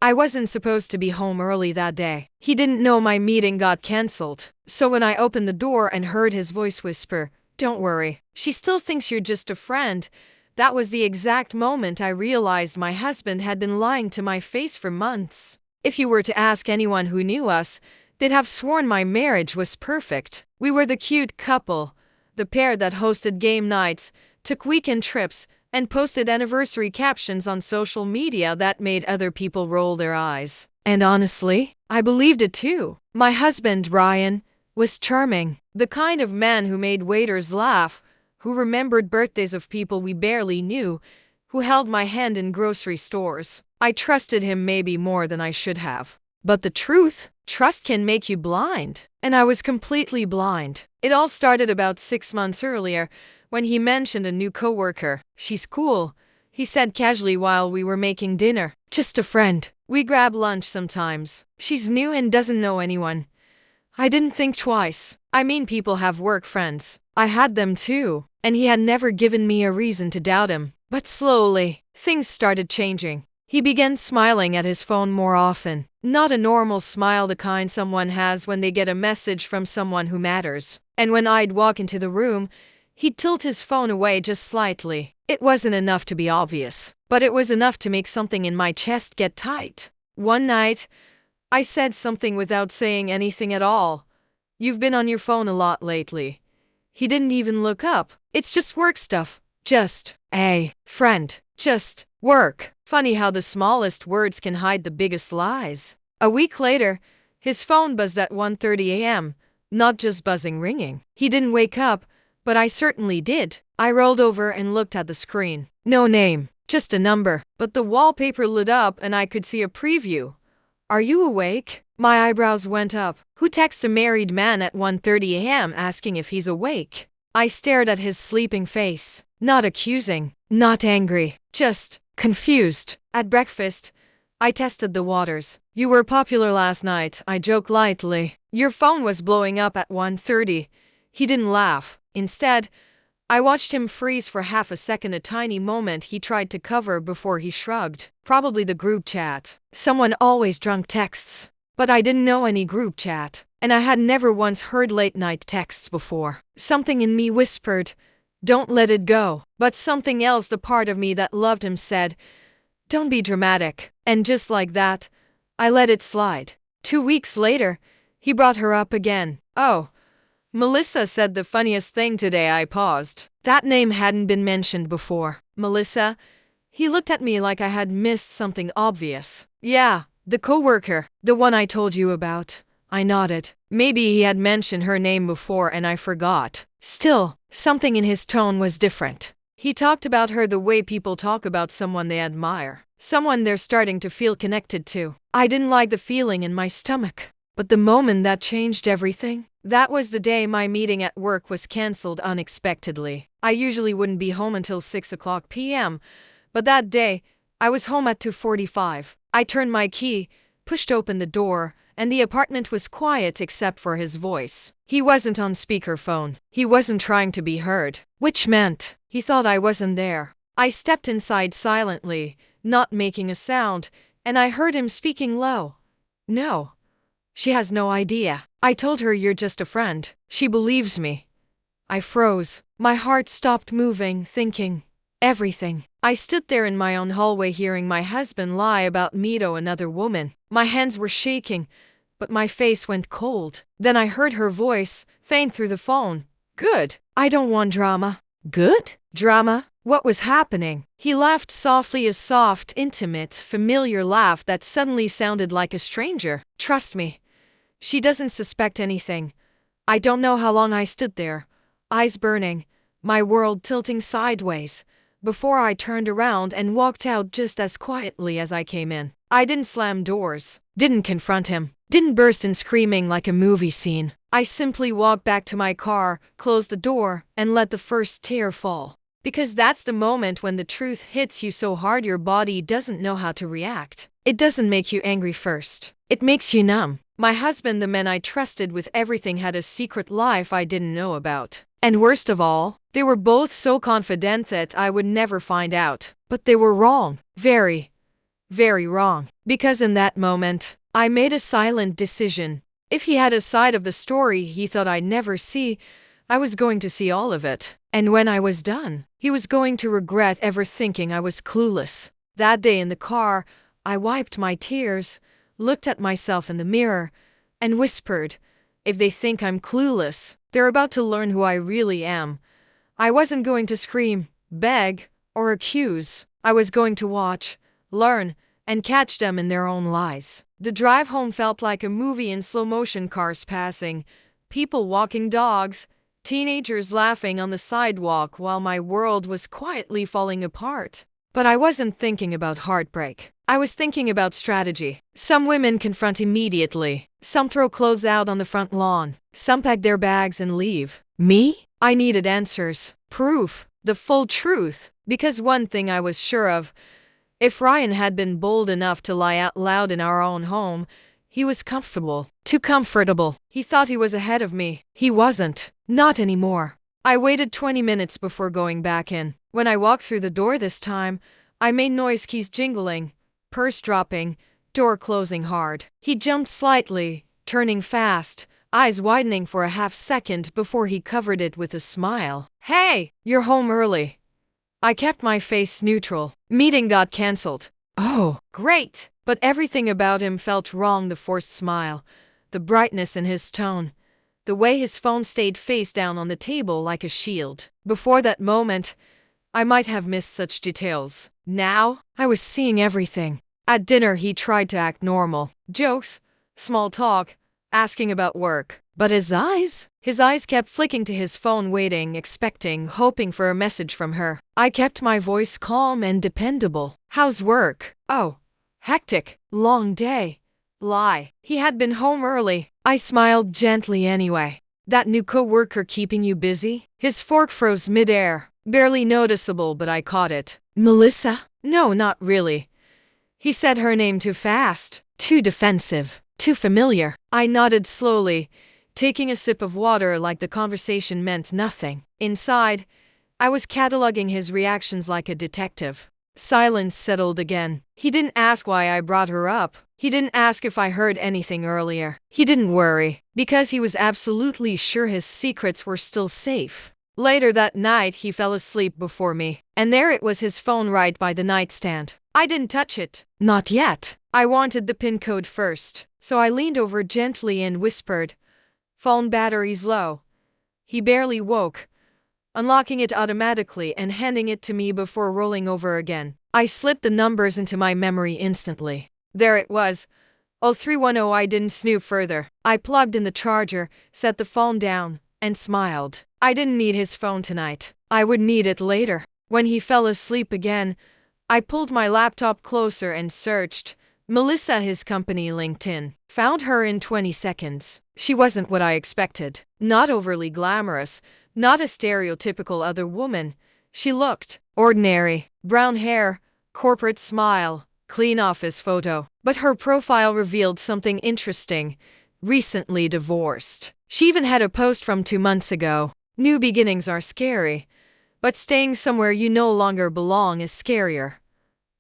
I wasn't supposed to be home early that day. He didn't know my meeting got cancelled. So when I opened the door and heard his voice whisper, "Don't worry, she still thinks you're just a friend," that was the exact moment I realized my husband had been lying to my face for months. If you were to ask anyone who knew us, they'd have sworn my marriage was perfect. We were the cute couple, the pair that hosted game nights, took weekend trips, and posted anniversary captions on social media that made other people roll their eyes. And honestly, I believed it too. My husband, Ryan, was charming. The kind of man who made waiters laugh, who remembered birthdays of people we barely knew, who held my hand in grocery stores. I trusted him maybe more than I should have. But the truth, trust can make you blind. And I was completely blind. It all started about 6 months earlier, when he mentioned a new coworker. "She's cool," he said casually while we were making dinner. "Just a friend. We grab lunch sometimes. She's new and doesn't know anyone." I didn't think twice. I mean, people have work friends. I had them too. And he had never given me a reason to doubt him. But slowly, things started changing. He began smiling at his phone more often. Not a normal smile, the kind someone has when they get a message from someone who matters. And when I'd walk into the room, he'd tilt his phone away just slightly. It wasn't enough to be obvious, but it was enough to make something in my chest get tight. One night, I said something without saying anything at all. "You've been on your phone a lot lately." He didn't even look up. "It's just work stuff. Just, hey, friend, just work." Funny how the smallest words can hide the biggest lies. A week later, his phone buzzed at 1:30 a.m., not just buzzing, ringing. He didn't wake up, but I certainly did. I rolled over and looked at the screen. No name, just a number. But the wallpaper lit up and I could see a preview. "Are you awake?" My eyebrows went up. Who texts a married man at 1:30 a.m. asking if he's awake? I stared at his sleeping face. Not accusing, not angry, just confused. At breakfast, I tested the waters. "You were popular last night," I joked lightly. "Your phone was blowing up at 1:30. He didn't laugh. Instead, I watched him freeze for half a second, a tiny moment he tried to cover before he shrugged. Probably the group chat. Someone always drunk texts. But I didn't know any group chat. And I had never once heard late-night texts before. Something in me whispered, "Don't let it go." But something else, the part of me that loved him, said, "Don't be dramatic." And just like that, I let it slide. 2 weeks later, he brought her up again. "Oh, Melissa said the funniest thing today." I paused. That name hadn't been mentioned before. "Melissa?" He looked at me like I had missed something obvious. "Yeah, the coworker, the one I told you about." I nodded. Maybe he had mentioned her name before and I forgot. Still, something in his tone was different. He talked about her the way people talk about someone they admire, someone they're starting to feel connected to. I didn't like the feeling in my stomach. But the moment that changed everything, that was the day my meeting at work was cancelled unexpectedly. I usually wouldn't be home until 6 p.m., but that day, I was home at 2:45. I turned my key, pushed open the door, and the apartment was quiet except for his voice. He wasn't on speakerphone. He wasn't trying to be heard, which meant he thought I wasn't there. I stepped inside silently, not making a sound, and I heard him speaking low. "No. She has no idea. I told her you're just a friend. She believes me." I froze. My heart stopped moving, thinking everything. I stood there in my own hallway hearing my husband lie about me to another woman. My hands were shaking, but my face went cold. Then I heard her voice, faint through the phone. "Good. I don't want drama." Good? Drama? What was happening? He laughed softly, a soft, intimate, familiar laugh that suddenly sounded like a stranger. "Trust me. She doesn't suspect anything." I don't know how long I stood there, eyes burning, my world tilting sideways, before I turned around and walked out just as quietly as I came in. I didn't slam doors, didn't confront him, didn't burst in screaming like a movie scene. I simply walked back to my car, closed the door, and let the first tear fall. Because that's the moment when the truth hits you so hard your body doesn't know how to react. It doesn't make you angry first. It makes you numb. My husband, the man I trusted with everything, had a secret life I didn't know about. And worst of all, they were both so confident that I would never find out. But they were wrong. Very, Very wrong. Because in that moment, I made a silent decision. If he had a side of the story he thought I'd never see, I was going to see all of it. And when I was done, he was going to regret ever thinking I was clueless. That day in the car, I wiped my tears, looked at myself in the mirror, and whispered, if they think I'm clueless, they're about to learn who I really am. I wasn't going to scream, beg, or accuse. I was going to watch, learn, and catch them in their own lies. The drive home felt like a movie in slow motion, cars passing, people walking dogs, teenagers laughing on the sidewalk while my world was quietly falling apart. But I wasn't thinking about heartbreak. I was thinking about strategy. Some women confront immediately. Some throw clothes out on the front lawn. Some pack their bags and leave. Me? I needed answers. Proof. The full truth. Because one thing I was sure of, if Ryan had been bold enough to lie out loud in our own home, he was comfortable. Too comfortable. He thought he was ahead of me. He wasn't. Not anymore. I waited 20 minutes before going back in. When I walked through the door this time, I made noise, keys jingling, purse dropping, door closing hard. He jumped slightly, turning fast, eyes widening for a half second before he covered it with a smile. Hey, you're home early. I kept my face neutral. Meeting got cancelled. Oh, great. But everything about him felt wrong. The forced smile, the brightness in his tone, the way his phone stayed face down on the table like a shield. Before that moment, I might have missed such details. Now, I was seeing everything. At dinner he tried to act normal. Jokes, small talk, asking about work. But his eyes kept flicking to his phone, waiting, expecting, hoping for a message from her. I kept my voice calm and dependable. How's work? Oh, hectic. Long day. Lie. He had been home early. I smiled gently anyway. That new coworker keeping you busy? His fork froze midair. Barely noticeable, but I caught it. Melissa? No, not really. He said her name too fast, too defensive, too familiar. I nodded slowly, taking a sip of water like the conversation meant nothing. Inside, I was cataloging his reactions like a detective. Silence settled again. He didn't ask why I brought her up. He didn't ask if I heard anything earlier. He didn't worry, because he was absolutely sure his secrets were still safe. Later that night he fell asleep before me, and there it was, his phone right by the nightstand. I didn't touch it. Not yet. I wanted the PIN code first, so I leaned over gently and whispered, "Phone battery's low." He barely woke, unlocking it automatically and handing it to me before rolling over again. I slipped the numbers into my memory instantly. There it was. 0310. I didn't snoop further. I plugged in the charger, set the phone down, and smiled. I didn't need his phone tonight. I would need it later. When he fell asleep again, I pulled my laptop closer and searched. Melissa, his company, LinkedIn. Found her in 20 seconds. She wasn't what I expected. Not overly glamorous, not a stereotypical other woman. She looked ordinary. Brown hair, corporate smile, clean office photo. But her profile revealed something interesting. Recently divorced. She even had a post from 2 months ago. New beginnings are scary, but staying somewhere you no longer belong is scarier.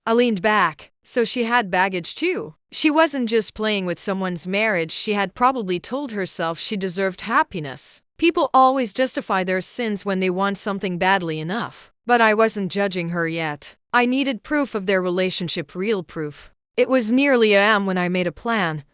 I leaned back. So she had baggage too. She wasn't just playing with someone's marriage, she had probably told herself she deserved happiness. People always justify their sins when they want something badly enough. But I wasn't judging her yet. I needed proof of their relationship, real proof. It was nearly a.m. when I made a plan.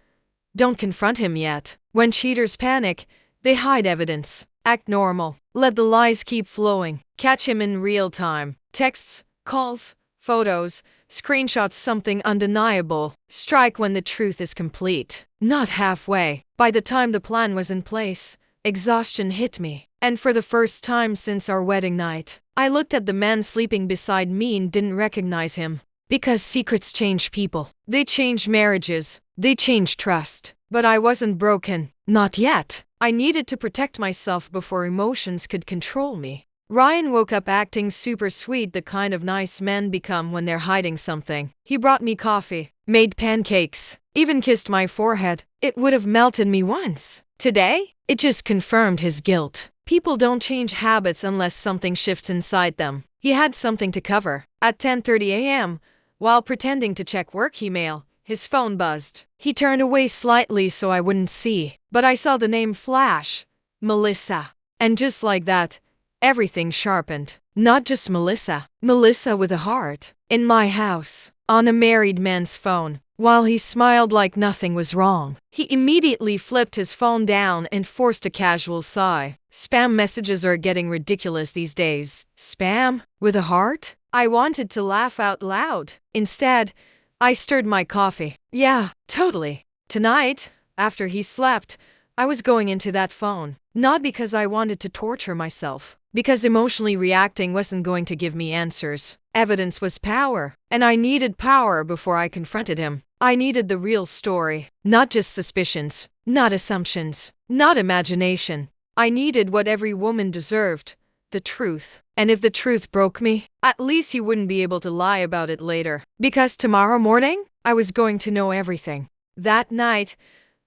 Don't confront him yet. When cheaters panic, they hide evidence. Act normal. Let the lies keep flowing. Catch him in real time. Texts, calls, photos, screenshots, something undeniable. Strike when the truth is complete, not halfway. By the time the plan was in place, exhaustion hit me. And for the first time since our wedding night, I looked at the man sleeping beside me and didn't recognize him. Because secrets change people. They change marriages. They change trust. But I wasn't broken. Not yet. I needed to protect myself before emotions could control me. Ryan woke up acting super sweet, the kind of nice men become when they're hiding something. He brought me coffee, made pancakes, even kissed my forehead. It would have melted me once. Today, it just confirmed his guilt. People don't change habits unless something shifts inside them. He had something to cover. At 10:30 a.m., While pretending to check work email, his phone buzzed. He turned away slightly so I wouldn't see, but I saw the name flash. Melissa. And just like that, everything sharpened. Not just Melissa. Melissa with a heart. In my house. On a married man's phone. While he smiled like nothing was wrong, he immediately flipped his phone down and forced a casual sigh. Spam messages are getting ridiculous these days. Spam? With a heart? I wanted to laugh out loud. Instead, I stirred my coffee. Yeah, totally. Tonight, after he slept, I was going into that phone. Not because I wanted to torture myself. Because emotionally reacting wasn't going to give me answers. Evidence was power, and I needed power before I confronted him. I needed the real story, not just suspicions, not assumptions, not imagination. I needed what every woman deserved, the truth. And if the truth broke me, at least he wouldn't be able to lie about it later. Because tomorrow morning, I was going to know everything. That night,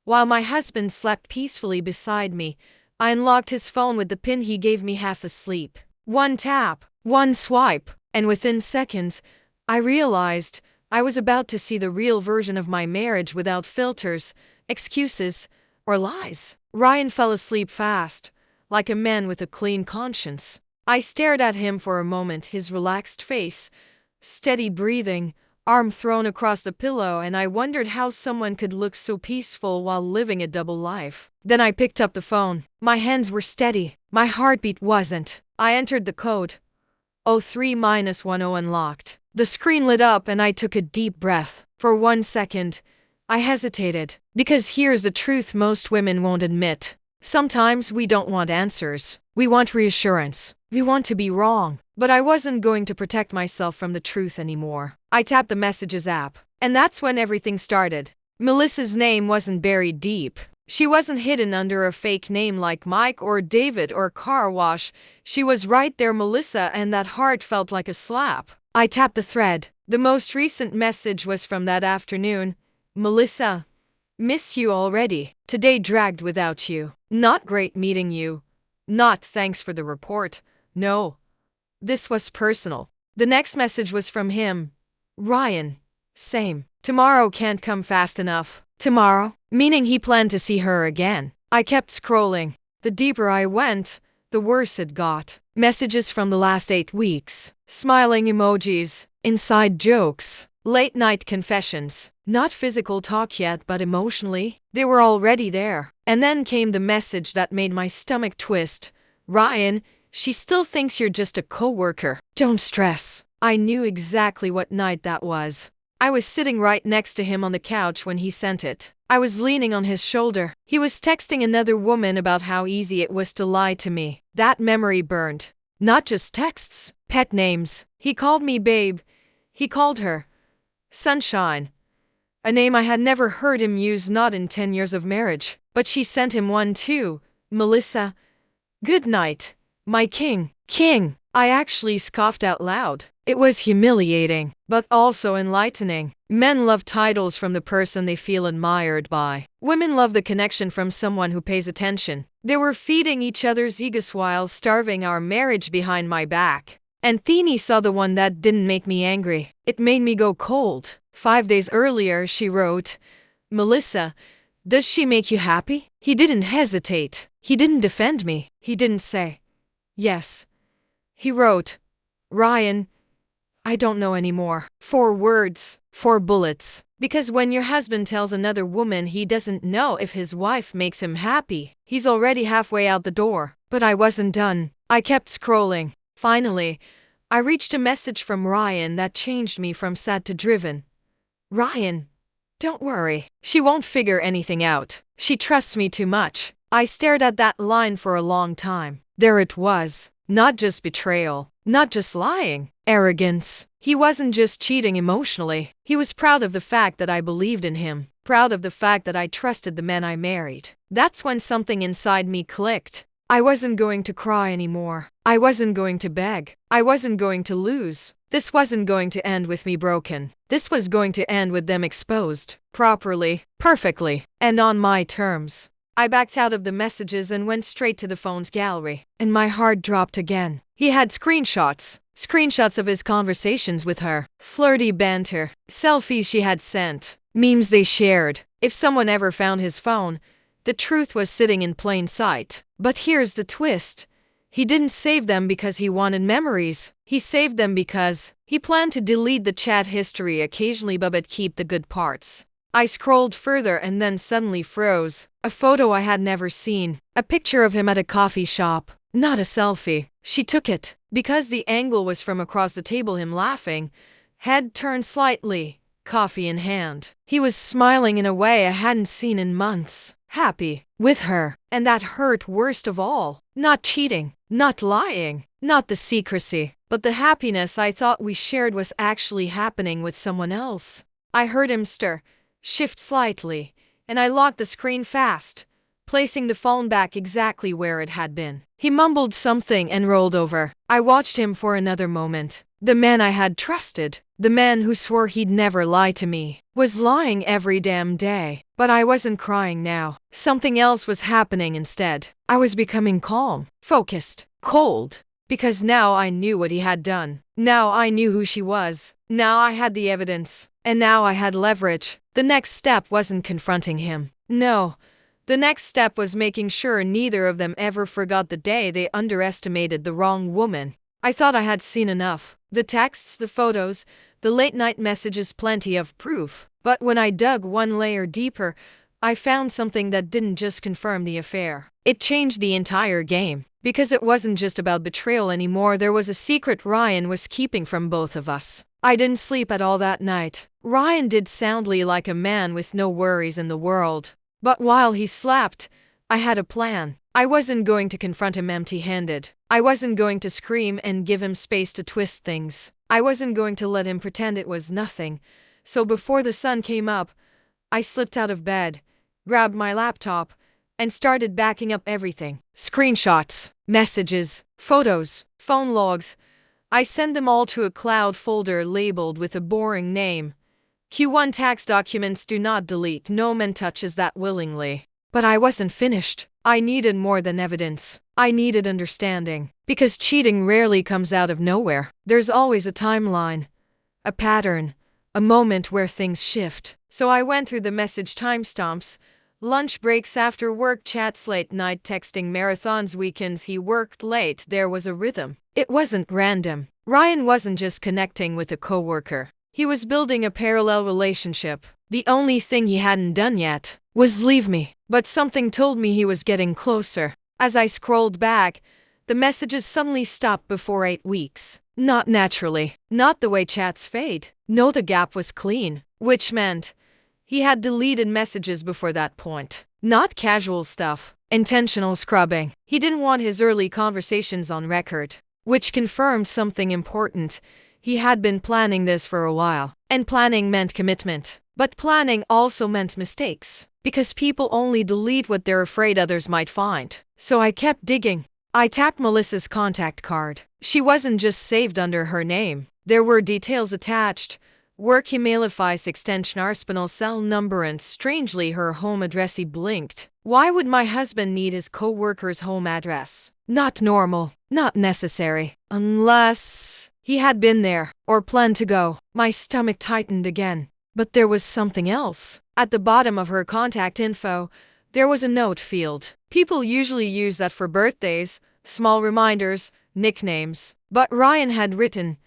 while my husband slept peacefully beside me, I unlocked his phone with the pin he gave me half asleep. One tap, one swipe, and within seconds, I realized I was about to see the real version of my marriage without filters, excuses, or lies. Ryan fell asleep fast, like a man with a clean conscience. I stared at him for a moment, his relaxed face, steady breathing, arm thrown across the pillow, and I wondered how someone could look so peaceful while living a double life. Then I picked up the phone. My hands were steady. My heartbeat wasn't. I entered the code. 03-10 unlocked. The screen lit up and I took a deep breath. For 1 second, I hesitated. Because here's the truth most women won't admit. Sometimes we don't want answers. We want reassurance. We want to be wrong. But I wasn't going to protect myself from the truth anymore. I tapped the Messages app. And that's when everything started. Melissa's name wasn't buried deep. She wasn't hidden under a fake name like Mike or David or Car Wash. She was right there, Melissa, and that heart felt like a slap. I tapped the thread. The most recent message was from that afternoon. Melissa, miss you already. Today dragged without you. Not great meeting you. Not thanks for the report. No. This was personal. The next message was from him. Ryan. Same. Tomorrow can't come fast enough. Tomorrow? Meaning he planned to see her again. I kept scrolling. The deeper I went, the worse it got. Messages from the last 8 weeks. Smiling emojis. Inside jokes. Late night confessions. Not physical talk yet, but emotionally, they were already there. And then came the message that made my stomach twist. Ryan, she still thinks you're just a coworker. Don't stress. I knew exactly what night that was. I was sitting right next to him on the couch when he sent it. I was leaning on his shoulder. He was texting another woman about how easy it was to lie to me. That memory burned. Not just texts, pet names. He called me babe. He called her Sunshine. A name I had never heard him use, not in 10 years of marriage. But she sent him one too. Melissa. Good night. My king. King. I actually scoffed out loud. It was humiliating, but also enlightening. Men love titles from the person they feel admired by. Women love the connection from someone who pays attention. They were feeding each other's egos while starving our marriage behind my back. And Thini saw the one that didn't make me angry. It made me go cold. 5 days earlier, she wrote, Melissa, does she make you happy? He didn't hesitate. He didn't defend me. He didn't say, yes. He wrote, Ryan, I don't know anymore. 4 words, 4 bullets. Because when your husband tells another woman he doesn't know if his wife makes him happy, he's already halfway out the door. But I wasn't done. I kept scrolling. Finally, I reached a message from Ryan that changed me from sad to driven. Ryan, don't worry. She won't figure anything out. She trusts me too much. I stared at that line for a long time. There it was. Not just betrayal. Not just lying. Arrogance. He wasn't just cheating emotionally. He was proud of the fact that I believed in him. Proud of the fact that I trusted the man I married. That's when something inside me clicked. I wasn't going to cry anymore. I wasn't going to beg. I wasn't going to lose. This wasn't going to end with me broken. This was going to end with them exposed. Properly. Perfectly. And on my terms. I backed out of the messages and went straight to the phone's gallery, and my heart dropped again. He had screenshots. Screenshots of his conversations with her, flirty banter, selfies she had sent, memes they shared. If someone ever found his phone, the truth was sitting in plain sight. But here's the twist. He didn't save them because he wanted memories. He saved them because he planned to delete the chat history occasionally but keep the good parts. I scrolled further and then suddenly froze. A photo I had never seen. A picture of him at a coffee shop. Not a selfie. She took it. Because the angle was from across the table, him laughing, head turned slightly, coffee in hand. He was smiling in a way I hadn't seen in months. Happy. With her. And that hurt worst of all. Not cheating. Not lying. Not the secrecy. But the happiness I thought we shared was actually happening with someone else. I heard him stir, shift slightly, and I locked the screen fast, placing the phone back exactly where it had been. He mumbled something and rolled over. I watched him for another moment. The man I had trusted, the man who swore he'd never lie to me, was lying every damn day. But I wasn't crying now. Something else was happening instead. I was becoming calm, focused, cold. Because now I knew what he had done. Now I knew who she was. Now I had the evidence. And now I had leverage. The next step wasn't confronting him. No. The next step was making sure neither of them ever forgot the day they underestimated the wrong woman. I thought I had seen enough. The texts, the photos, the late-night messages, plenty of proof. But when I dug one layer deeper, I found something that didn't just confirm the affair. It changed the entire game. Because it wasn't just about betrayal anymore, there was a secret Ryan was keeping from both of us. I didn't sleep at all that night. Ryan did soundly like a man with no worries in the world. But while he slept, I had a plan. I wasn't going to confront him empty-handed. I wasn't going to scream and give him space to twist things. I wasn't going to let him pretend it was nothing. So before the sun came up, I slipped out of bed, grabbed my laptop, and started backing up everything. Screenshots, messages, photos, phone logs. I sent them all to a cloud folder labeled with a boring name. Q1 tax documents do not delete. No man touches that willingly. But I wasn't finished. I needed more than evidence. I needed understanding. Because cheating rarely comes out of nowhere. There's always a timeline, a pattern, a moment where things shift. So I went through the message timestamps, lunch breaks, after work chats, late night texting, marathons, weekends he worked late. There was a rhythm. It wasn't random. Ryan wasn't just connecting with a coworker. He was building a parallel relationship. The only thing he hadn't done yet was leave me. But something told me he was getting closer. As I scrolled back, the messages suddenly stopped before 8 weeks. Not naturally. Not the way chats fade. No, the gap was clean. Which meant he had deleted messages before that point. Not casual stuff. Intentional scrubbing. He didn't want his early conversations on record. Which confirmed something important. He had been planning this for a while. And planning meant commitment. But planning also meant mistakes. Because people only delete what they're afraid others might find. So I kept digging. I tapped Melissa's contact card. She wasn't just saved under her name. There were details attached. Work email, device extension, arsenal cell number, and strangely her home address. He blinked. Why would my husband need his co-worker's home address? Not normal. Not necessary. Unless he had been there, or planned to go. My stomach tightened again. But there was something else. At the bottom of her contact info, there was a note field. People usually use that for birthdays, small reminders, nicknames. But Ryan had written,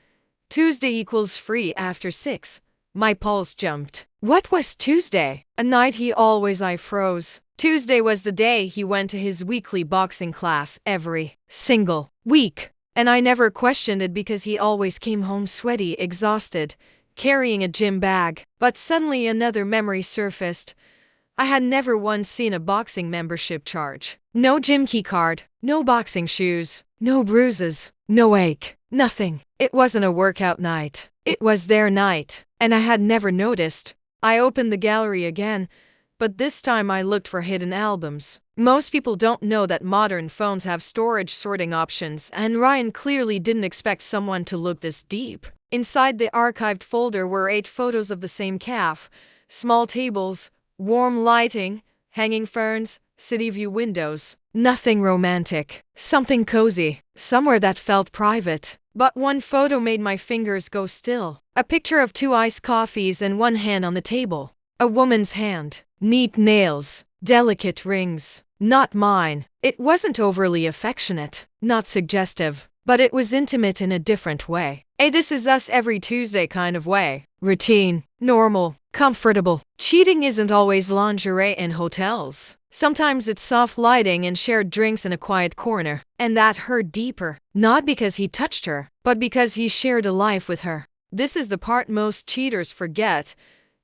Tuesday equals free after 6. My pulse jumped. What was Tuesday? A night he always. I froze. Tuesday was the day he went to his weekly boxing class every single week. And I never questioned it because he always came home sweaty, exhausted, carrying a gym bag. But suddenly another memory surfaced. I had never once seen a boxing membership charge. No gym key card, no boxing shoes, no bruises, no ache, nothing. It wasn't a workout night. It was their night. And I had never noticed. I opened the gallery again, but this time I looked for hidden albums. Most people don't know that modern phones have storage sorting options, and Ryan clearly didn't expect someone to look this deep. Inside the archived folder were 8 photos of the same calf, small tables, warm lighting, hanging ferns, city view windows. Nothing romantic. Something cozy. Somewhere that felt private. But one photo made my fingers go still. A picture of 2 iced coffees and one hand on the table. A woman's hand. Neat nails. Delicate rings. Not mine. It wasn't overly affectionate. Not suggestive. But it was intimate in a different way. A this is us every Tuesday kind of way. Routine. Normal. Comfortable. Cheating isn't always lingerie in hotels. Sometimes it's soft lighting and shared drinks in a quiet corner. And that hurt deeper. Not because he touched her, but because he shared a life with her. This is the part most cheaters forget.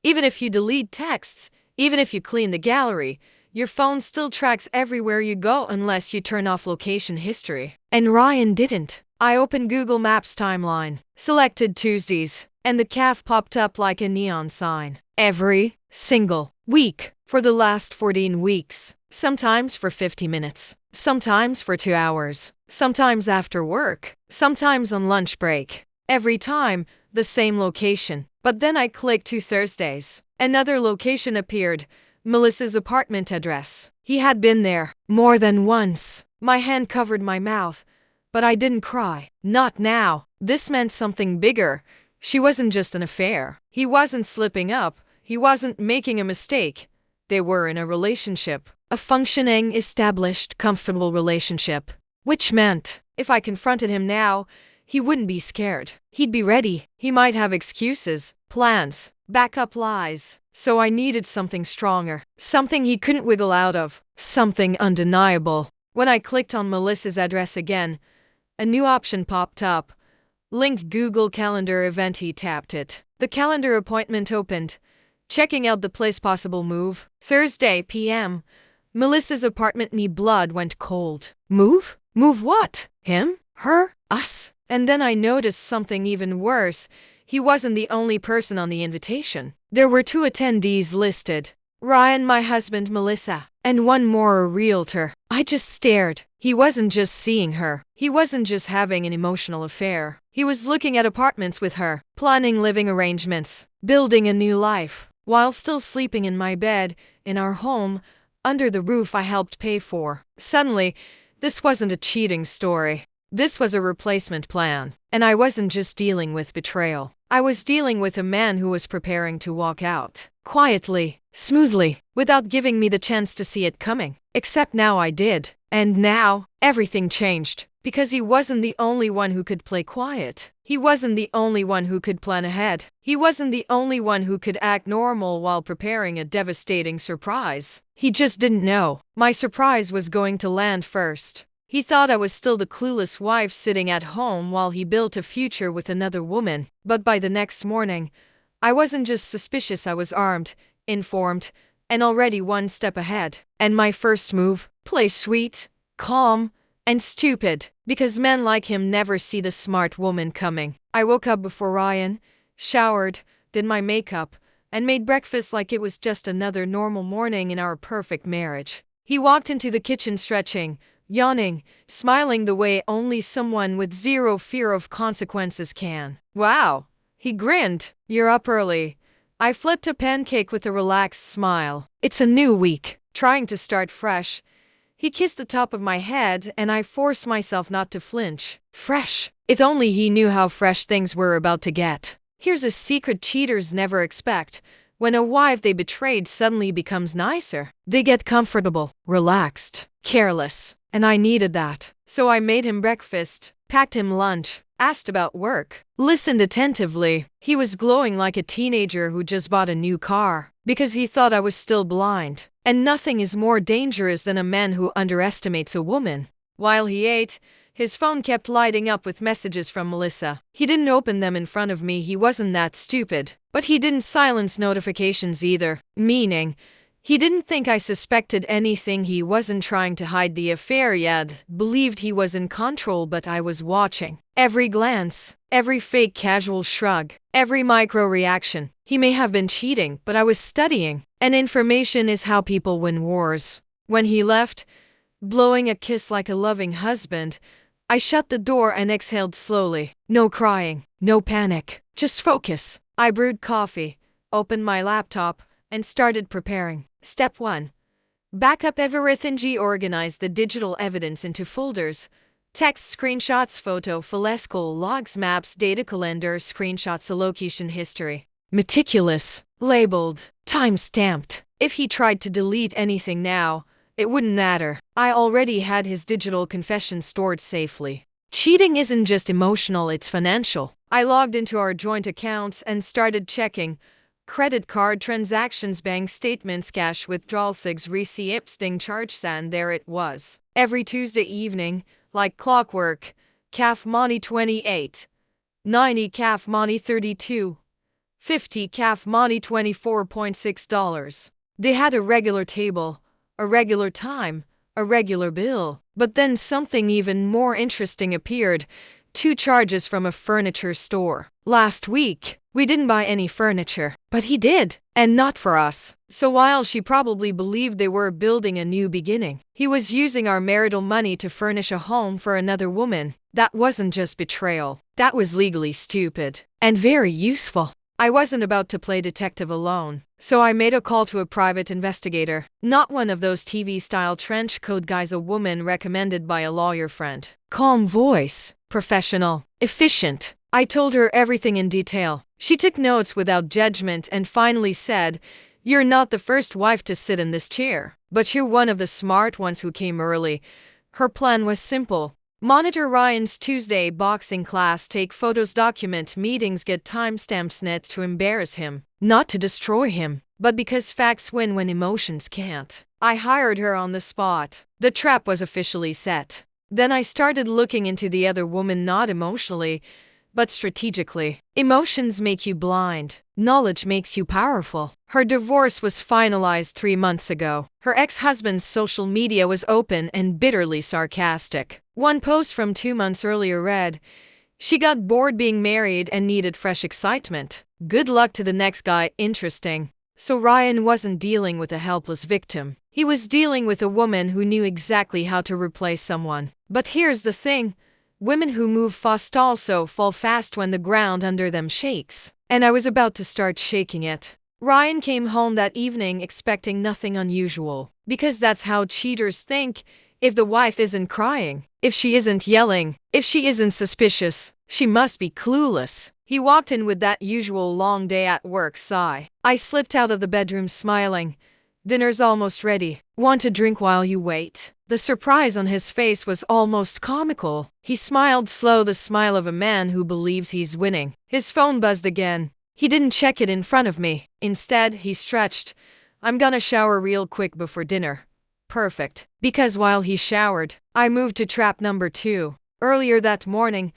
Even if you delete texts, even if you clean the gallery, your phone still tracks everywhere you go unless you turn off location history. And Ryan didn't. I opened Google Maps timeline, selected Tuesdays, and the calf popped up like a neon sign. Every single week for the last 14 weeks. Sometimes for 50 minutes. Sometimes for 2 hours. Sometimes after work. Sometimes on lunch break. Every time, the same location. But then I clicked 2 Thursdays. Another location appeared. Melissa's apartment address. He had been there more than once. My hand covered my mouth, but I didn't cry. Not now. This meant something bigger. She wasn't just an affair. He wasn't slipping up. He wasn't making a mistake. They were in a relationship. A functioning, established, comfortable relationship. Which meant, if I confronted him now, he wouldn't be scared. He'd be ready. He might have excuses, plans, backup lies. So I needed something stronger. Something he couldn't wiggle out of. Something undeniable. When I clicked on Melissa's address again, a new option popped up. Link Google Calendar event. He tapped it. The calendar appointment opened. Checking out the place possible move. Thursday p.m. Melissa's apartment. Me blood went cold. Move? Move what? Him? Her? Us? And then I noticed something even worse. He wasn't the only person on the invitation. There were 2 attendees listed. Ryan, my husband, Melissa, and one more, a realtor. I just stared. He wasn't just seeing her. He wasn't just having an emotional affair. He was looking at apartments with her, planning living arrangements, building a new life, while still sleeping in my bed, in our home, under the roof I helped pay for. Suddenly, this wasn't a cheating story. This was a replacement plan. And I wasn't just dealing with betrayal. I was dealing with a man who was preparing to walk out. Quietly, smoothly, without giving me the chance to see it coming. Except now I did. And now, everything changed. Because he wasn't the only one who could play quiet. He wasn't the only one who could plan ahead. He wasn't the only one who could act normal while preparing a devastating surprise. He just didn't know. My surprise was going to land first. He thought I was still the clueless wife sitting at home while he built a future with another woman. But by the next morning, I wasn't just suspicious, I was armed, informed, and already one step ahead. And my first move, play sweet, calm, and stupid, because men like him never see the smart woman coming. I woke up before Ryan, showered, did my makeup, and made breakfast like it was just another normal morning in our perfect marriage. He walked into the kitchen stretching, yawning, smiling the way only someone with zero fear of consequences can. Wow, he grinned. You're up early. I flipped a pancake with a relaxed smile. It's a new week, trying to start fresh. He kissed the top of my head and I forced myself not to flinch. Fresh. If only he knew how fresh things were about to get. Here's a secret cheaters never expect. When a wife they betrayed suddenly becomes nicer, they get comfortable, relaxed, careless. And I needed that. So I made him breakfast, packed him lunch, asked about work, listened attentively. He was glowing like a teenager who just bought a new car, because he thought I was still blind. And nothing is more dangerous than a man who underestimates a woman. While he ate, his phone kept lighting up with messages from Melissa. He didn't open them in front of me, he wasn't that stupid. But he didn't silence notifications either, meaning he didn't think I suspected anything. He wasn't trying to hide the affair yet, believed he was in control, but I was watching. Every glance, every fake casual shrug, every micro reaction. He may have been cheating, but I was studying. And information is how people win wars. When he left, blowing a kiss like a loving husband, I shut the door and exhaled slowly. No crying, no panic, just focus. I brewed coffee, opened my laptop, and started preparing. Step 1. Backup everything. Organize the digital evidence into folders. Text, screenshots, photo, files, logs, maps, data, calendar, screenshots, location history. Meticulous, labeled, time-stamped. If he tried to delete anything now, it wouldn't matter. I already had his digital confession stored safely. Cheating isn't just emotional, it's financial. I logged into our joint accounts and started checking credit card transactions, bank statements, cash withdrawals, receipts, charges, and there it was. Every Tuesday evening, like clockwork, CAF money 28, 90 CAF money 32, 50 CAF money $24.6. They had a regular table, a regular time, a regular bill. But then something even more interesting appeared. 2 charges from a furniture store. Last week, we didn't buy any furniture, but he did, and not for us. So while she probably believed they were building a new beginning, he was using our marital money to furnish a home for another woman. That wasn't just betrayal. That was legally stupid and very useful. I wasn't about to play detective alone, so I made a call to a private investigator. Not one of those TV-style trench coat guys, a woman recommended by a lawyer friend. Calm voice, professional, efficient. I told her everything in detail. She took notes without judgment and finally said, "You're not the first wife to sit in this chair, but you're one of the smart ones who came early." Her plan was simple. Monitor Ryan's Tuesday boxing class, take photos, document meetings, get timestamps, net to embarrass him. Not to destroy him, but because facts win when emotions can't. I hired her on the spot. The trap was officially set. Then I started looking into the other woman, not emotionally, but strategically. Emotions make you blind. Knowledge makes you powerful. Her divorce was finalized 3 months ago. Her ex-husband's social media was open and bitterly sarcastic. One post from 2 months earlier read, "She got bored being married and needed fresh excitement. Good luck to the next guy." Interesting. So Ryan wasn't dealing with a helpless victim. He was dealing with a woman who knew exactly how to replace someone. But here's the thing. Women who move fast also fall fast when the ground under them shakes. And I was about to start shaking it. Ryan came home that evening expecting nothing unusual. Because that's how cheaters think. If the wife isn't crying, if she isn't yelling, if she isn't suspicious, she must be clueless. He walked in with that usual long day at work sigh. I slipped out of the bedroom smiling. "Dinner's almost ready. Want a drink while you wait?" The surprise on his face was almost comical. He smiled slow, the smile of a man who believes he's winning. His phone buzzed again. He didn't check it in front of me. Instead, he stretched. "I'm gonna shower real quick before dinner." Perfect. Because while he showered, I moved to trap number 2. Earlier that morning,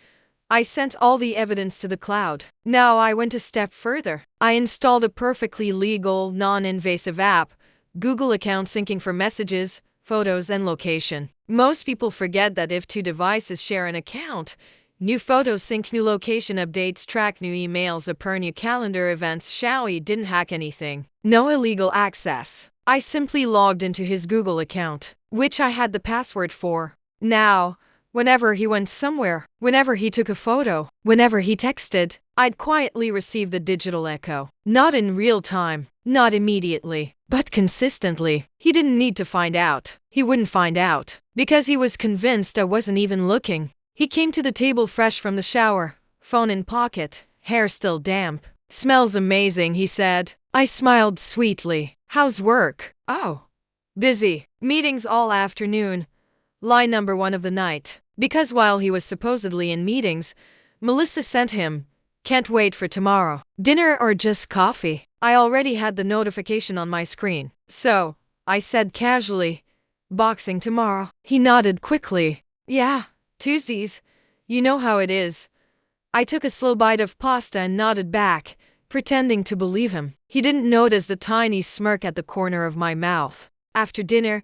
I sent all the evidence to the cloud. Now I went a step further. I installed a perfectly legal, non-invasive app, Google account syncing for messages, photos, and location. Most people forget that if 2 devices share an account, new photos sync, new location updates, track new emails, appear new calendar events. Shawi didn't hack anything. No illegal access. I simply logged into his Google account, which I had the password for. Now, whenever he went somewhere, whenever he took a photo, whenever he texted, I'd quietly receive the digital echo. Not in real time, not immediately, but consistently. He didn't need to find out. He wouldn't find out, because he was convinced I wasn't even looking. He came to the table fresh from the shower, phone in pocket, hair still damp. "Smells amazing," he said. I smiled sweetly. "How's work?" "Oh, busy. Meetings all afternoon." Lie number 1 of the night. Because while he was supposedly in meetings, Melissa sent him, "Can't wait for tomorrow. Dinner or just coffee?" I already had the notification on my screen. "So," I said casually, "boxing tomorrow?" He nodded quickly. "Yeah, Tuesdays. You know how it is." I took a slow bite of pasta and nodded back, pretending to believe him. He didn't notice the tiny smirk at the corner of my mouth. After dinner,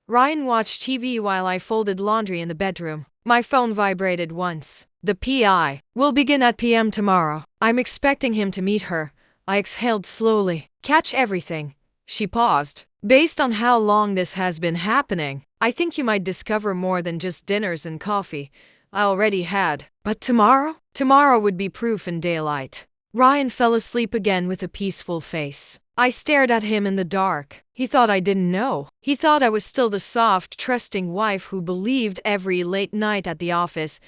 Ryan watched TV while I folded laundry in the bedroom. My phone vibrated once. "The PI will begin at PM tomorrow. I'm expecting him to meet her." I exhaled slowly. "Catch everything." She paused. "Based on how long this has been happening, I think you might discover more than just dinners and coffee." I already had. But tomorrow? Tomorrow would be proof in daylight. Ryan fell asleep again with a peaceful face. I stared at him in the dark. He thought I didn't know. He thought I was still the soft, trusting wife who believed every late night at the office.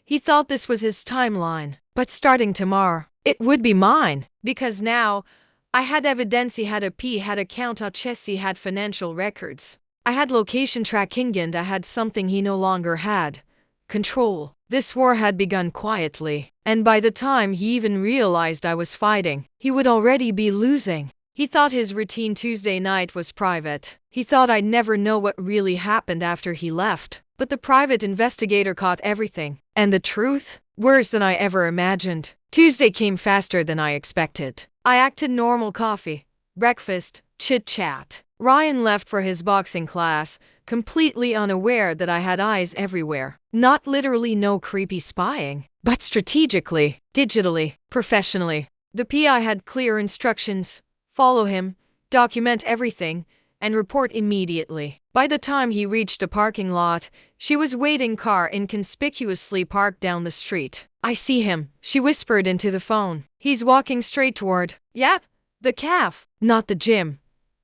He thought this was his timeline. But starting tomorrow, it would be mine. Because now, I had evidence. He had a P, had account access, he had financial records. I had location tracking, and I had something he no longer had. Control. This war had begun quietly, and by the time he even realized I was fighting, he would already be losing. He thought his routine Tuesday night was private. He thought I'd never know what really happened after he left. But the private investigator caught everything. And the truth? Worse than I ever imagined. Tuesday came faster than I expected. I acted normal: coffee, breakfast, chit-chat. Ryan left for his boxing class, completely unaware that I had eyes everywhere. Not literally, no creepy spying, but strategically, digitally, professionally. The PI had clear instructions: follow him, document everything, and report immediately. By the time he reached the parking lot, she was waiting, car inconspicuously parked down the street. I see him, she whispered into the phone. He's walking straight toward, yep, the calf, not the gym.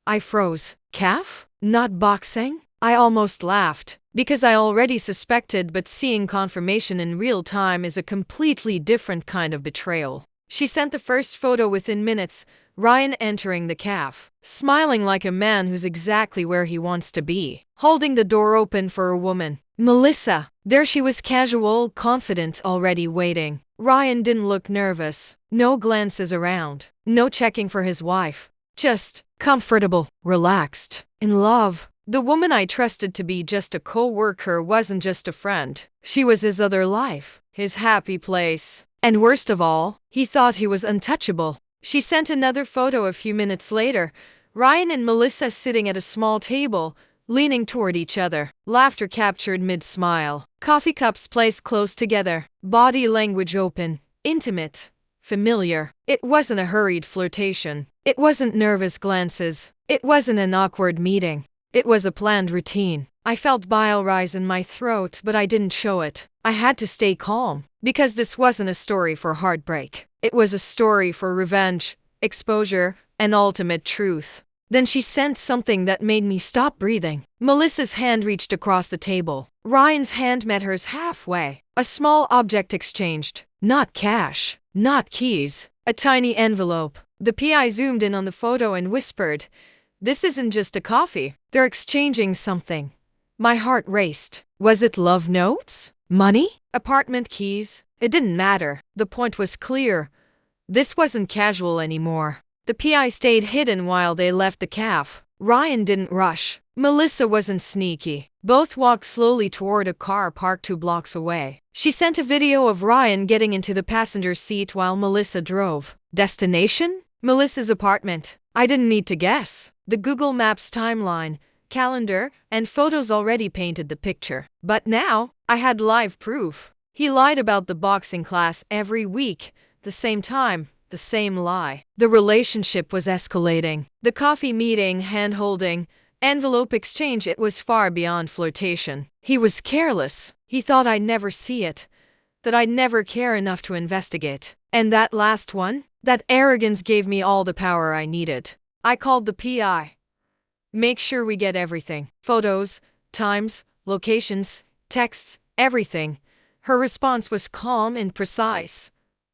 I froze. Calf? Not boxing? I almost laughed, because I already suspected, but seeing confirmation in real time is a completely different kind of betrayal. She sent the first photo within minutes, Ryan entering the calf, smiling like a man who's exactly where he wants to be, holding the door open for a woman. Melissa. There she was, casual, confident, already waiting. Ryan didn't look nervous. No glances around. No checking for his wife. Just comfortable, relaxed, in love. The woman I trusted to be just a co-worker wasn't just a friend. She was his other life, his happy place. And worst of all, he thought he was untouchable. She sent another photo a few minutes later. Ryan and Melissa sitting at a small table, leaning toward each other, laughter captured mid-smile. Coffee cups placed close together, body language open, intimate, familiar. It wasn't a hurried flirtation. It wasn't nervous glances. It wasn't an awkward meeting. It was a planned routine. I felt bile rise in my throat, but I didn't show it. I had to stay calm, because this wasn't a story for heartbreak. It was a story for revenge, exposure, and ultimate truth. Then she sent something that made me stop breathing. Melissa's hand reached across the table. Ryan's hand met hers halfway. A small object exchanged. Not cash. Not keys. A tiny envelope. The PI zoomed in on the photo and whispered, "This isn't just a coffee. They're exchanging something." My heart raced. Was it love notes? Money? Apartment keys? It didn't matter. The point was clear. This wasn't casual anymore. The PI stayed hidden while they left the calf. Ryan didn't rush. Melissa wasn't sneaky. Both walked slowly toward a car parked 2 blocks away. She sent a video of Ryan getting into the passenger seat while Melissa drove. Destination? Melissa's apartment. I didn't need to guess. The Google Maps timeline, calendar, and photos already painted the picture. But now, I had live proof. He lied about the boxing class every week, the same time. The same lie. The relationship was escalating. The coffee meeting, hand-holding, envelope exchange, it was far beyond flirtation. He was careless. He thought I'd never see it, that I'd never care enough to investigate. And that last one? That arrogance gave me all the power I needed. I called the PI. Make sure we get everything. Photos, times, locations, texts, everything. Her response was calm and precise.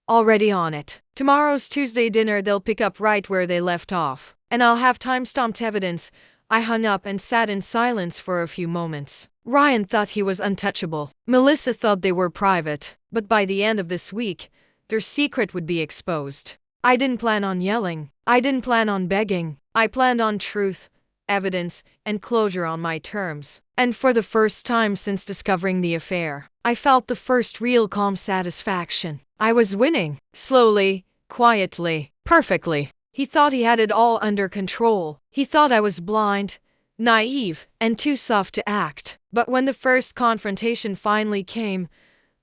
Already on it. Tomorrow's Tuesday dinner, they'll pick up right where they left off. And I'll have time-stamped evidence. I hung up and sat in silence for a few moments. Ryan thought he was untouchable. Melissa thought they were private. But by the end of this week, their secret would be exposed. I didn't plan on yelling. I didn't plan on begging. I planned on truth, evidence, and closure on my terms. And for the first time since discovering the affair, I felt the first real calm satisfaction. I was winning. Slowly, quietly, perfectly. He thought he had it all under control. He thought I was blind, naive, and too soft to act. But when the first confrontation finally came,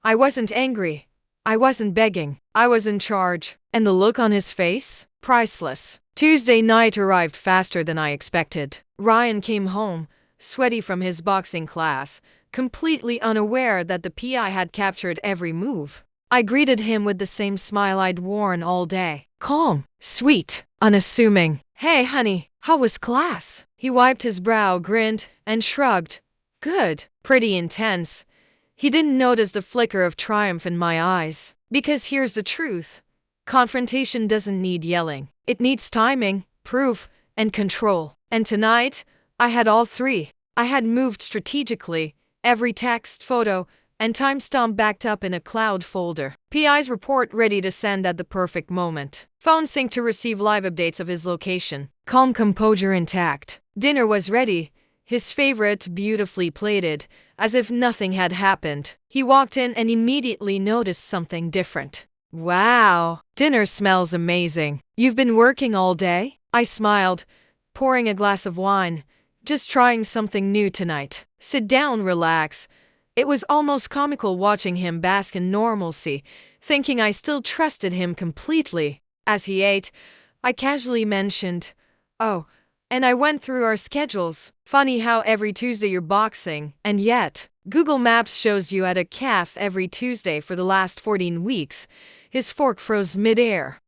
I wasn't angry. I wasn't begging. I was in charge. And the look on his face? Priceless. Tuesday night arrived faster than I expected. Ryan came home, sweaty from his boxing class, completely unaware that the PI had captured every move. I greeted him with the same smile I'd worn all day. Calm, sweet, unassuming. "Hey, honey, how was class?" He wiped his brow, grinned, and shrugged. "Good. Pretty intense." He didn't notice the flicker of triumph in my eyes. Because here's the truth. Confrontation doesn't need yelling. It needs timing, proof, and control. And tonight, I had all three. I had moved strategically, every text, photo, and timestamp backed up in a cloud folder. PI's report ready to send at the perfect moment. Phone synced to receive live updates of his location. Calm composure intact. Dinner was ready, his favorite, beautifully plated, as if nothing had happened. He walked in and immediately noticed something different. "Wow, dinner smells amazing. You've been working all day?" I smiled, pouring a glass of wine. "Just trying something new tonight. Sit down, relax." It was almost comical watching him bask in normalcy, thinking I still trusted him completely. As he ate, I casually mentioned, "Oh, and I went through our schedules. Funny how every Tuesday you're boxing, and yet Google Maps shows you at a calf every Tuesday for the last 14 weeks. His fork froze midair.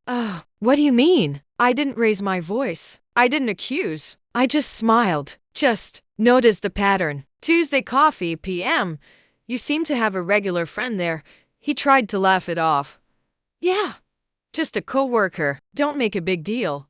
What do you mean? I didn't raise my voice. I didn't accuse. I just smiled. Just noticed the pattern. Tuesday coffee, PM. You seem to have a regular friend there. He tried to laugh it off. Yeah, just a coworker. Don't make a big deal.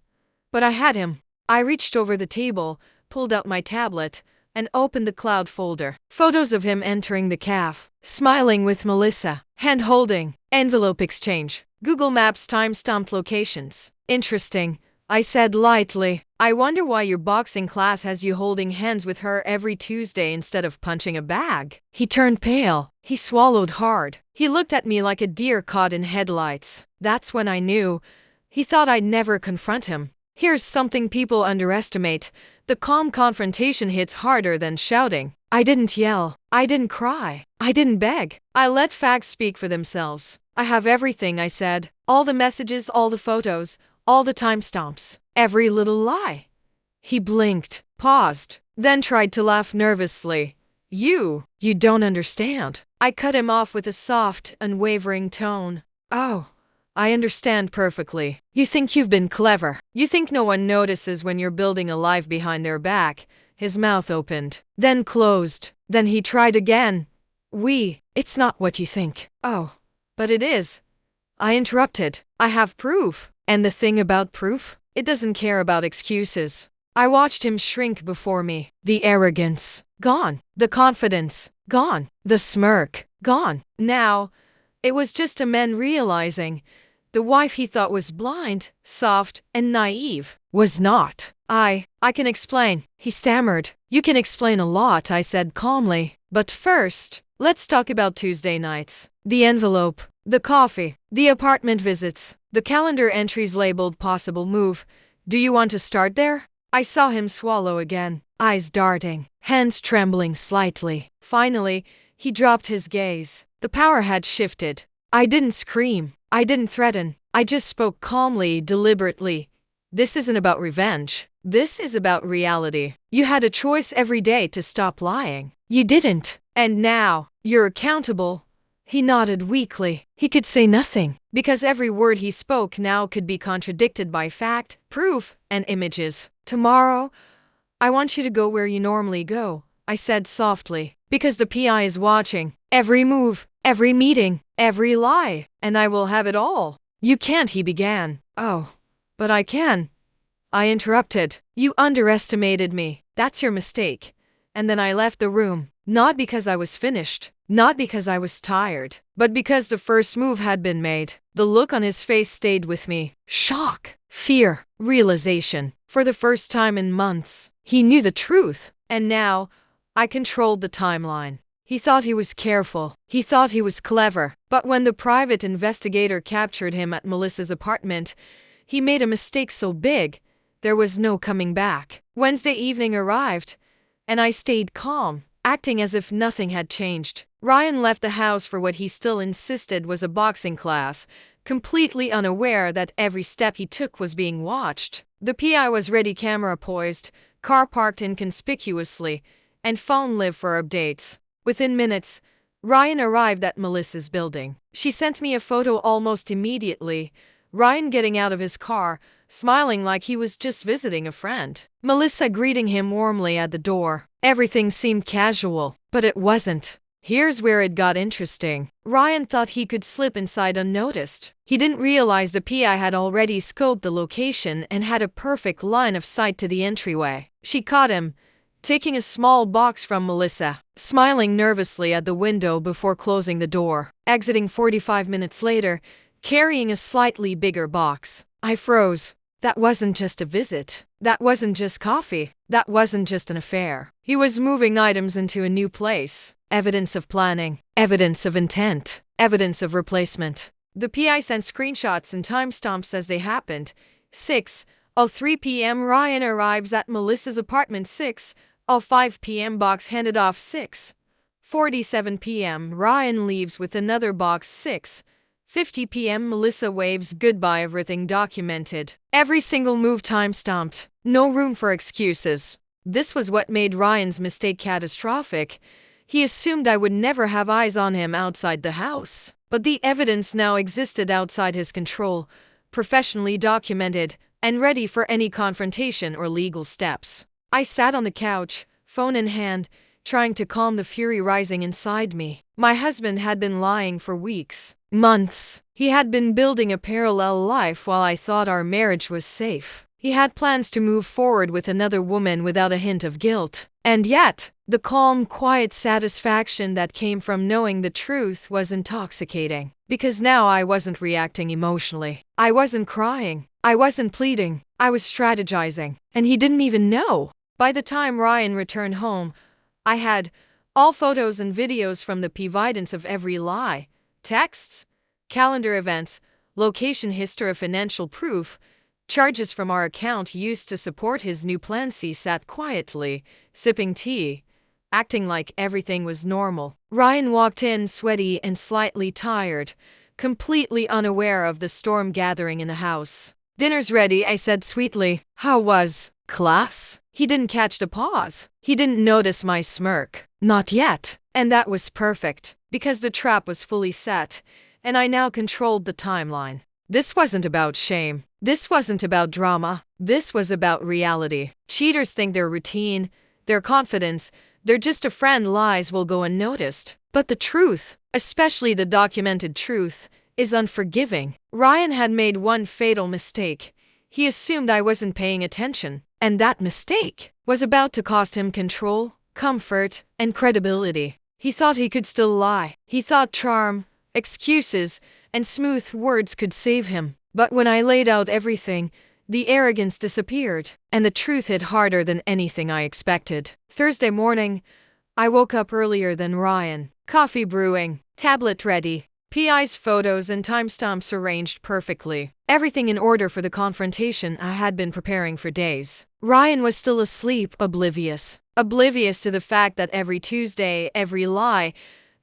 But I had him. I reached over the table, pulled out my tablet, and opened the cloud folder. Photos of him entering the caf, smiling with Melissa, hand holding, envelope exchange, Google Maps time-stamped locations. Interesting, I said lightly. I wonder why your boxing class has you holding hands with her every Tuesday instead of punching a bag. He turned pale. He swallowed hard. He looked at me like a deer caught in headlights. That's when I knew. He thought I'd never confront him. Here's something people underestimate. The calm confrontation hits harder than shouting. I didn't yell. I didn't cry. I didn't beg. I let facts speak for themselves. I have everything, I said. All the messages, all the photos, all the timestamps. Every little lie. He blinked, paused, then tried to laugh nervously. You don't understand. I cut him off with a soft, unwavering tone. Oh, I understand perfectly. You think you've been clever. You think no one notices when you're building a life behind their back. His mouth opened, then closed. Then he tried again. It's not what you think. Oh, but it is. I interrupted. I have proof. And the thing about proof? It doesn't care about excuses. I watched him shrink before me. The arrogance, gone. The confidence, gone. The smirk, gone. Now, it was just a man realizing the wife he thought was blind, soft, and naive was not. I can explain, he stammered. You can explain a lot, I said calmly. But first, let's talk about Tuesday nights. The envelope, the coffee, the apartment visits, the calendar entries labeled possible move. Do you want to start there? I saw him swallow again, eyes darting, hands trembling slightly. Finally, he dropped his gaze. The power had shifted. I didn't scream. I didn't threaten. I just spoke calmly, deliberately. This isn't about revenge. This is about reality. You had a choice every day to stop lying. You didn't. And now, you're accountable. He nodded weakly. He could say nothing, because every word he spoke now could be contradicted by fact, proof, and images. Tomorrow, I want you to go where you normally go, I said softly, because the PI is watching. Every move, every meeting, every lie, and I will have it all. You can't, he began. Oh, but I can. I interrupted. You underestimated me. That's your mistake. And then I left the room, not because I was finished, not because I was tired, but because the first move had been made. The look on his face stayed with me. Shock, fear, realization. For the first time in months, he knew the truth. And now, I controlled the timeline. He thought he was careful. He thought he was clever. But when the private investigator captured him at Melissa's apartment, he made a mistake so big, there was no coming back. Wednesday evening arrived, and I stayed calm, acting as if nothing had changed. Ryan left the house for what he still insisted was a boxing class, completely unaware that every step he took was being watched. The PI was ready, camera poised, car parked inconspicuously, and phone live for updates. Within minutes, Ryan arrived at Melissa's building. She sent me a photo almost immediately, Ryan getting out of his car, smiling like he was just visiting a friend. Melissa greeting him warmly at the door. Everything seemed casual, but it wasn't. Here's where it got interesting. Ryan thought he could slip inside unnoticed. He didn't realize the PI had already scoped the location and had a perfect line of sight to the entryway. She caught him, taking a small box from Melissa, smiling nervously at the window before closing the door, exiting 45 minutes later, carrying a slightly bigger box. I froze. That wasn't just a visit. That wasn't just coffee. That wasn't just an affair. He was moving items into a new place. Evidence of planning. Evidence of intent. Evidence of replacement. The PI sent screenshots and timestamps as they happened. 6:03 p.m. Ryan arrives at Melissa's apartment. 6:05 p.m. box handed off. 6:47 p.m. Ryan leaves with another box. 6:50 p.m. Melissa waves goodbye. Everything documented. Every single move time-stamped. No room for excuses. This was what made Ryan's mistake catastrophic. He assumed I would never have eyes on him outside the house. But the evidence now existed outside his control, professionally documented, and ready for any confrontation or legal steps. I sat on the couch, phone in hand, trying to calm the fury rising inside me. My husband had been lying for weeks, months. He had been building a parallel life while I thought our marriage was safe. He had plans to move forward with another woman without a hint of guilt. And yet, the calm, quiet satisfaction that came from knowing the truth was intoxicating. Because now I wasn't reacting emotionally. I wasn't crying. I wasn't pleading. I was strategizing. And he didn't even know. By the time Ryan returned home, I had all photos and videos from the evidence of every lie. Texts, calendar events, location history, financial proof, charges from our account used to support his new plan. He sat quietly, sipping tea, acting like everything was normal. Ryan walked in sweaty and slightly tired, completely unaware of the storm gathering in the house. "Dinner's ready," I said sweetly. "How was class?" He didn't catch the pause. He didn't notice my smirk. Not yet. And that was perfect, because the trap was fully set, and I now controlled the timeline. This wasn't about shame. This wasn't about drama. This was about reality. Cheaters think their routine, their confidence, their just a friend lies will go unnoticed. But the truth, especially the documented truth, is unforgiving. Ryan had made one fatal mistake. He assumed I wasn't paying attention. And that mistake was about to cost him control, comfort, and credibility. He thought he could still lie. He thought charm, excuses, and smooth words could save him. But when I laid out everything, the arrogance disappeared, and the truth hit harder than anything I expected. Thursday morning, I woke up earlier than Ryan. Coffee brewing, tablet ready, PI's photos and timestamps arranged perfectly. Everything in order for the confrontation I had been preparing for days. Ryan was still asleep, oblivious. Oblivious to the fact that every Tuesday, every lie,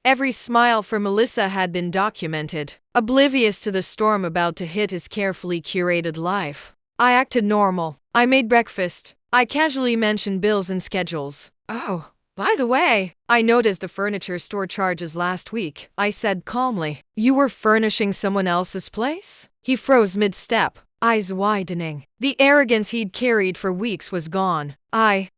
every smile for Melissa had been documented. Oblivious to the storm about to hit his carefully curated life. I acted normal. I made breakfast. I casually mentioned bills and schedules. "Oh, by the way, I noticed the furniture store charges last week," I said calmly. "You were furnishing someone else's place?" He froze mid-step, eyes widening. The arrogance he'd carried for weeks was gone.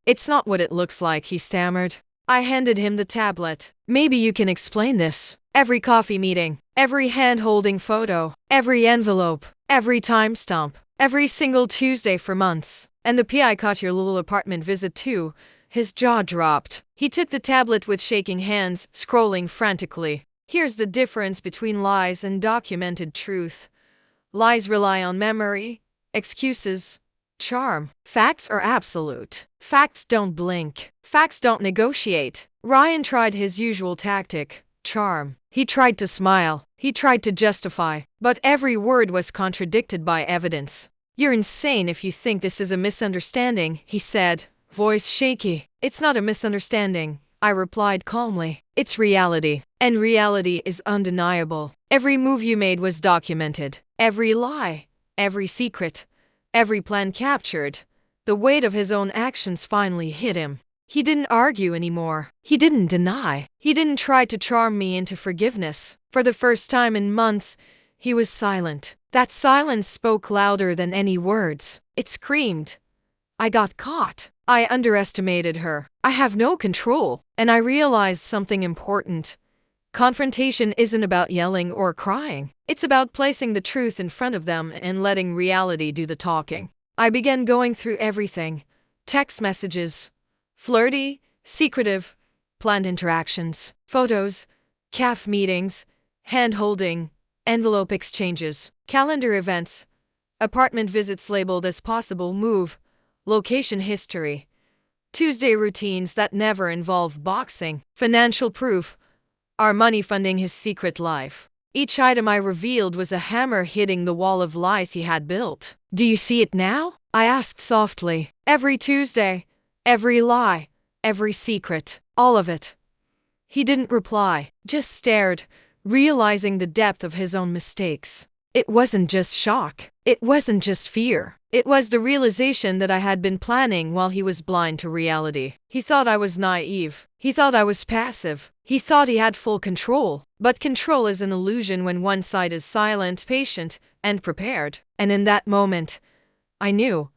It's not what it looks like," he stammered. I handed him the tablet. "Maybe you can explain this. Every coffee meeting, every hand-holding photo, every envelope, every timestamp, every single Tuesday for months. And the PI caught your little apartment visit too." His jaw dropped. He took the tablet with shaking hands, scrolling frantically. "Here's the difference between lies and documented truth. Lies rely on memory, excuses, charm. Facts are absolute. Facts don't blink. Facts don't negotiate." Ryan tried his usual tactic, charm. He tried to smile. He tried to justify. But every word was contradicted by evidence. "You're insane if you think this is a misunderstanding," he said, voice shaky. "It's not a misunderstanding," I replied calmly. "It's reality. And reality is undeniable. Every move you made was documented. Every lie, every secret, every plan captured." The weight of his own actions finally hit him. He didn't argue anymore. He didn't deny. He didn't try to charm me into forgiveness. For the first time in months, He was silent. That silence spoke louder than any words. It screamed, I got caught. I underestimated her. I have no control. And I realized something important. Confrontation isn't about yelling or crying. It's about placing the truth in front of them and letting reality do the talking. I began going through everything. Text messages, flirty, secretive, planned interactions, photos, CAF meetings, hand-holding, envelope exchanges, calendar events, apartment visits labeled as possible move, location history, Tuesday routines that never involve boxing, financial proof, our money funding his secret life. Each item I revealed was a hammer hitting the wall of lies he had built. Do you see it now? I asked softly. Every Tuesday, every lie, every secret, all of it. He didn't reply, just stared, realizing the depth of his own mistakes. It wasn't just shock. It wasn't just fear. It was the realization that I had been planning while he was blind to reality. He thought I was naive. He thought I was passive. He thought he had full control. But control is an illusion when one side is silent, patient, and prepared. And in that moment, I knew.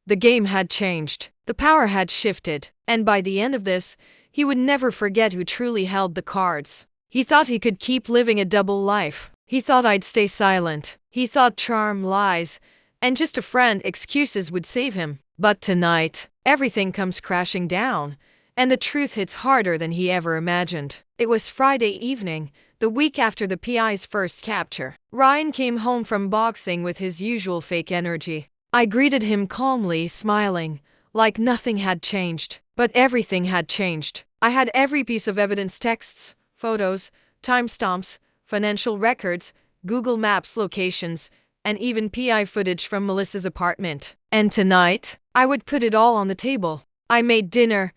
The game had changed. The power had shifted. And by the end of this, he would never forget who truly held the cards. He thought he could keep living a double life. He thought I'd stay silent. He thought charm, lies, and just a friend excuses would save him. But tonight, everything comes crashing down, and the truth hits harder than he ever imagined. It was Friday evening, the week after the PI's first capture. Ryan came home from boxing with his usual fake energy. I greeted him calmly, smiling, like nothing had changed. But everything had changed. I had every piece of evidence, texts, photos, timestamps, financial records, Google Maps locations, and even PI footage from Melissa's apartment. And tonight, I would put it all on the table. I made dinner,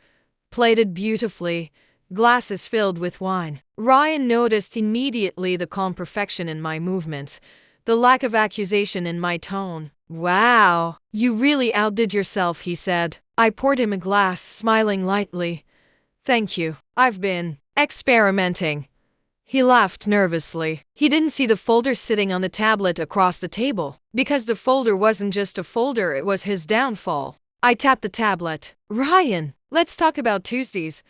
plated beautifully, glasses filled with wine. Ryan noticed immediately the calm perfection in my movements, the lack of accusation in my tone. Wow, you really outdid yourself, he said. I poured him a glass, smiling lightly. Thank you. I've been experimenting. He laughed nervously. He didn't see the folder sitting on the tablet across the table. Because the folder wasn't just a folder, it was his downfall. I tapped the tablet. Ryan, let's talk about Tuesdays.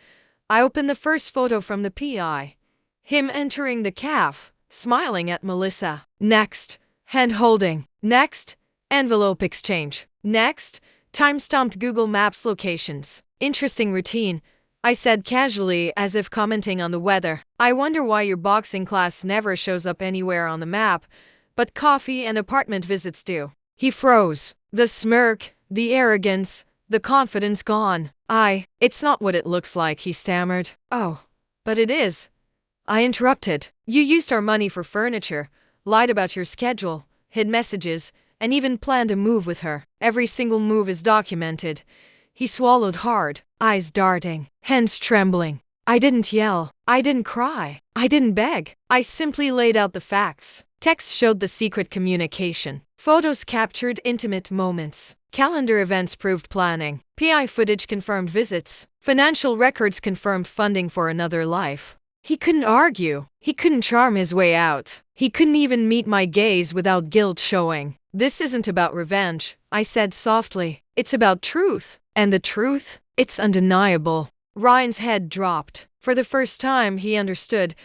I opened the first photo from the PI. Him entering the CAF, smiling at Melissa. Next, hand holding. Next, envelope exchange. Next, time-stamped Google Maps locations. Interesting routine, I said casually, as if commenting on the weather. I wonder why your boxing class never shows up anywhere on the map, but coffee and apartment visits do. He froze. The smirk, the arrogance, the confidence gone. It's not what it looks like, he stammered. Oh, but it is. I interrupted. You used our money for furniture, lied about your schedule, hid messages, and even planned a move with her. Every single move is documented. He swallowed hard, eyes darting, hands trembling. I didn't yell. I didn't cry. I didn't beg. I simply laid out the facts. Texts showed the secret communication. Photos captured intimate moments. Calendar events proved planning. PI footage confirmed visits. Financial records confirmed funding for another life. He couldn't argue. He couldn't charm his way out. He couldn't even meet my gaze without guilt showing. This isn't about revenge, I said softly. It's about truth. And the truth? It's undeniable. Ryan's head dropped. For the first time, he understood.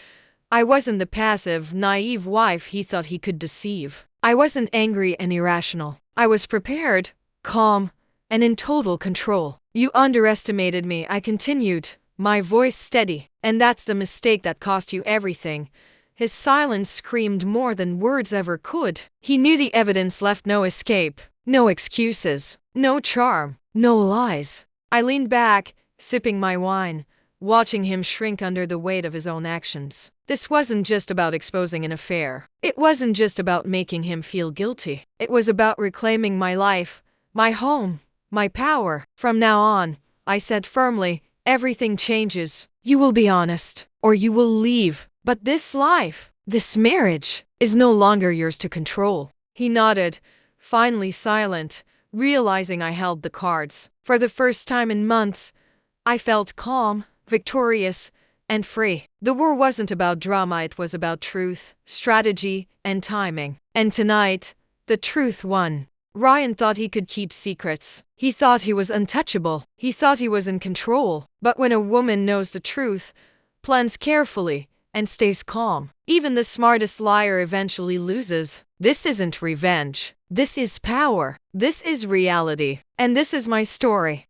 I wasn't the passive, naive wife he thought he could deceive. I wasn't angry and irrational. I was prepared, calm, and in total control. You underestimated me, I continued, my voice steady. And that's the mistake that cost you everything. His silence screamed more than words ever could. He knew the evidence left no escape, no excuses, no charm, no lies. I leaned back, sipping my wine, watching him shrink under the weight of his own actions. This wasn't just about exposing an affair. It wasn't just about making him feel guilty. It was about reclaiming my life, my home, my power. From now on, I said firmly, everything changes. You will be honest, or you will leave. But this life, this marriage, is no longer yours to control. He nodded, finally silent, realizing I held the cards. For the first time in months, I felt calm, victorious, and free. The war wasn't about drama, it was about truth, strategy, and timing. And tonight, the truth won. Ryan thought he could keep secrets. He thought he was untouchable. He thought he was in control. But when a woman knows the truth, plans carefully, and stays calm, even the smartest liar eventually loses. This isn't revenge. This is power. This is reality. And this is my story.